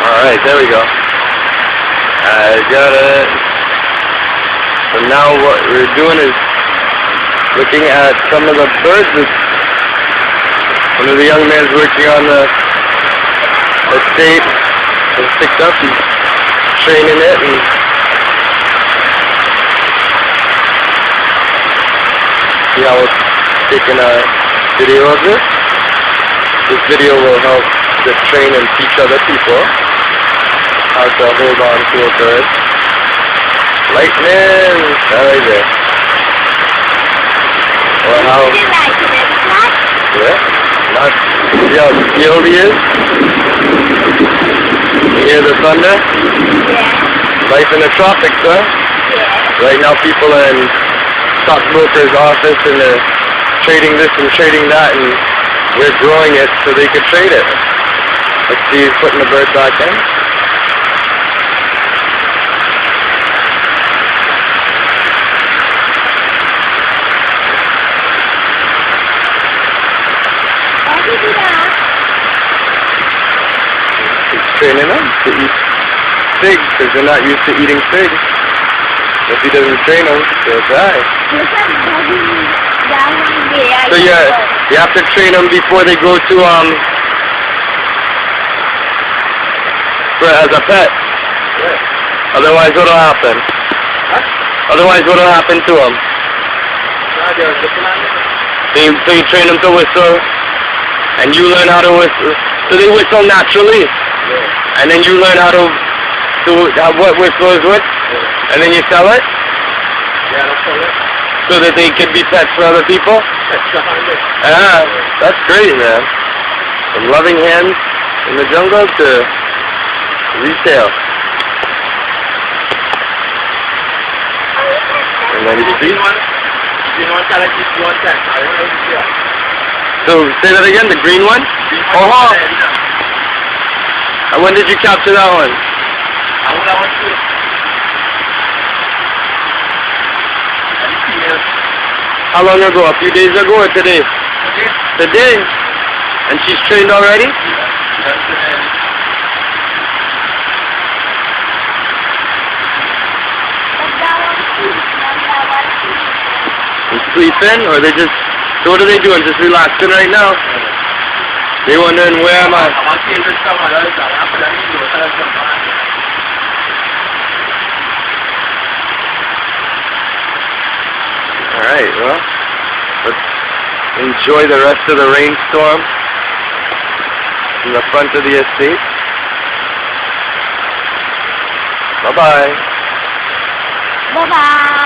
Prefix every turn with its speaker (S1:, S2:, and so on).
S1: Alright, there we go. I got it. So now what we're doing is looking at some of the birds that one of the young men working on the estate has picked up. He's training it and see how it's taking a video of this. This video will help to train and teach other people how to hold on to a bird. Lightning! Right there. Or how... Yeah. Not... See how skilled he is? You hear the thunder?
S2: Yeah.
S1: Life in the tropics, huh?
S2: Yeah.
S1: Right now people are in stockbroker's office and they're trading this and trading that, and we're growing it so they could trade it. Let's see, he's putting the bird back in. He's training them to eat figs because they're not used to eating figs. If he doesn't train them, they'll die. So you have to train them before they go to as a pet. Yeah. Otherwise, what'll happen? Huh? Otherwise, what'll happen to them? So you train them to whistle, and you learn how to whistle. So they whistle naturally, yeah. And then you learn how to what whistle is what, yeah. And then you sell it.
S3: Yeah, I'll sell it.
S1: So that they could be pets for other people? Ah, that's great, man. From loving hands in the jungle to retail. And then you see? So, say that again, the green one? Oh, and when did you capture that one? How long ago? A few days ago or today? Today? And she's trained already? And sleeping? Or they just... So what are they doing? Just relaxing right now? They wondering, where am I? Alright, well, let's enjoy the rest of the rainstorm in the front of the estate. Bye-bye.
S2: Bye-bye.